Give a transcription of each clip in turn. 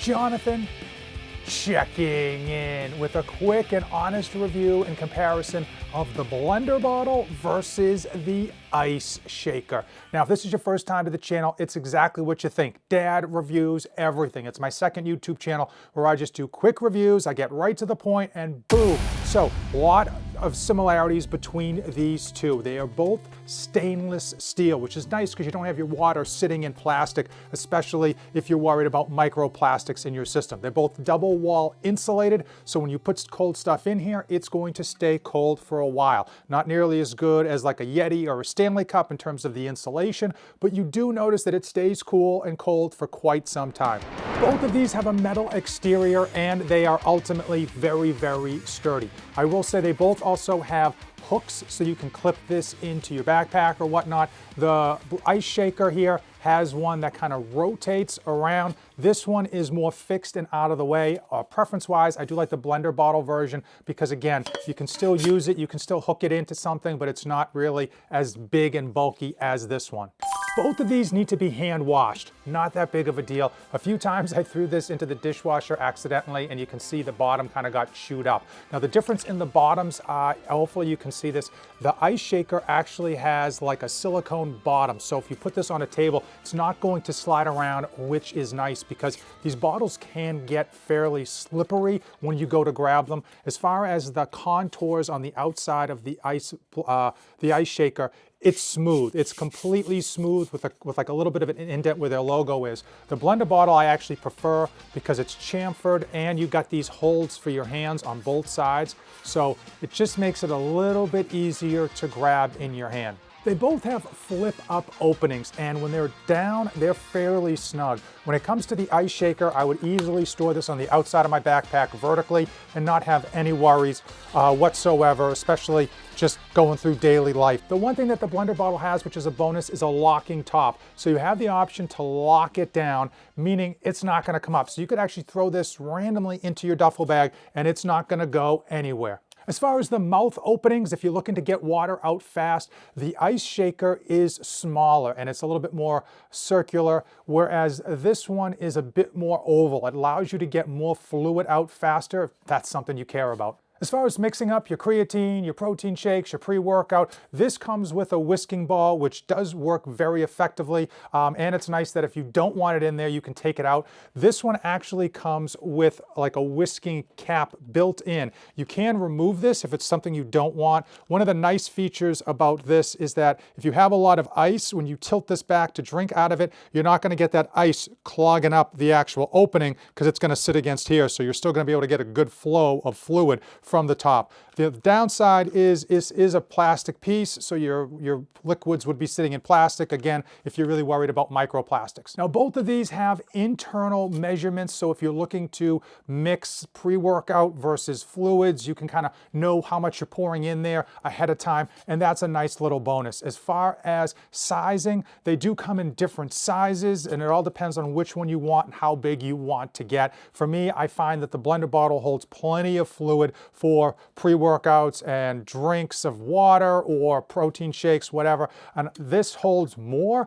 Jonathan, checking in with a quick and honest review and comparison of the blender bottle versus the ice shaker. Now, if this is your first time to the channel, it's exactly what you think. Dad reviews everything. It's my second YouTube channel where I just do quick reviews. I get right to the point and boom. So, a lot of similarities between these two. They are both stainless steel, which is nice because you don't have your water sitting in plastic, especially if you're worried about microplastics in your system. They're both double wall insulated, so when you put cold stuff in here, it's going to stay cold for a while. Not nearly as good as like a Yeti or a Stanley Cup in terms of the insulation, but you do notice that it stays cool and cold for quite some time. Both of these have a metal exterior and they are ultimately very, very sturdy. I will say they both also have hooks so you can clip this into your backpack or whatnot. The ice shaker here has one that kind of rotates around. This one is more fixed and out of the way. Preference-wise, I do like the blender bottle version because again, you can still use it, you can still hook it into something, but it's not really as big and bulky as this one. Both of these need to be hand washed. Not that big of a deal. A few times I threw this into the dishwasher accidentally and you can see the bottom kind of got chewed up. Now the difference in the bottoms, hopefully you can see this, the ice shaker actually has like a silicone bottom. So if you put this on a table, it's not going to slide around, which is nice because these bottles can get fairly slippery when you go to grab them. As far as the contours on the outside of the ice shaker, it's smooth. It's completely smooth with like a little bit of an indent where their logo is. The blender bottle I actually prefer because it's chamfered and you got these holds for your hands on both sides. So it just makes it a little bit easier to grab in your hand. They both have flip up openings and when they're down, they're fairly snug. When it comes to the ice shaker, I would easily store this on the outside of my backpack vertically and not have any worries whatsoever, especially just going through daily life. The one thing that the blender bottle has, which is a bonus, is a locking top. So you have the option to lock it down, meaning it's not gonna come up. So you could actually throw this randomly into your duffel bag and it's not gonna go anywhere. As far as the mouth openings, if you're looking to get water out fast, the ice shaker is smaller and it's a little bit more circular, whereas this one is a bit more oval. It allows you to get more fluid out faster if that's something you care about. As far as mixing up your creatine, your protein shakes, your pre-workout, this comes with a whisking ball, which does work very effectively. And it's nice that if you don't want it in there, you can take it out. This one actually comes with like a whisking cap built in. You can remove this if it's something you don't want. One of the nice features about this is that if you have a lot of ice, when you tilt this back to drink out of it, you're not gonna get that ice clogging up the actual opening because it's gonna sit against here. So you're still gonna be able to get a good flow of fluid from the top. The downside is a plastic piece, so your liquids would be sitting in plastic, again, if you're really worried about microplastics. Now, both of these have internal measurements, so if you're looking to mix pre-workout versus fluids, you can kind of know how much you're pouring in there ahead of time, and that's a nice little bonus. As far as sizing, they do come in different sizes, and it all depends on which one you want and how big you want to get. For me, I find that the blender bottle holds plenty of fluid for pre-workouts and drinks of water or protein shakes, whatever. And this holds more,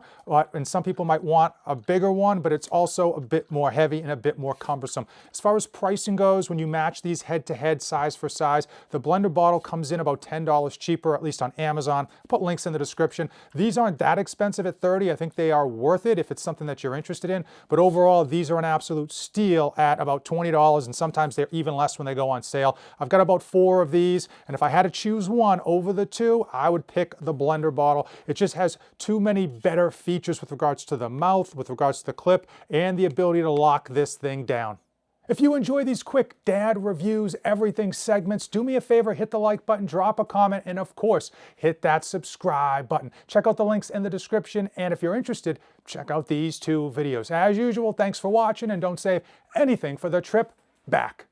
and some people might want a bigger one, but it's also a bit more heavy and a bit more cumbersome. As far as pricing goes, when you match these head-to-head, size for size, the blender bottle comes in about $10 cheaper, at least on Amazon. I'll put links in the description. These aren't that expensive at $30. I think they are worth it if it's something that you're interested in. But overall, these are an absolute steal at about $20, and sometimes they're even less when they go on sale. I've got about 4 of these, and if I had to choose one over the 2, I would pick the blender bottle. It just has too many better features with regards to the mouth, with regards to the clip, and the ability to lock this thing down. If you enjoy these quick dad reviews, everything segments, do me a favor, hit the like button, drop a comment, and of course, hit that subscribe button. Check out the links in the description, and if you're interested, check out these 2 videos. As usual, thanks for watching, and don't save anything for the trip back.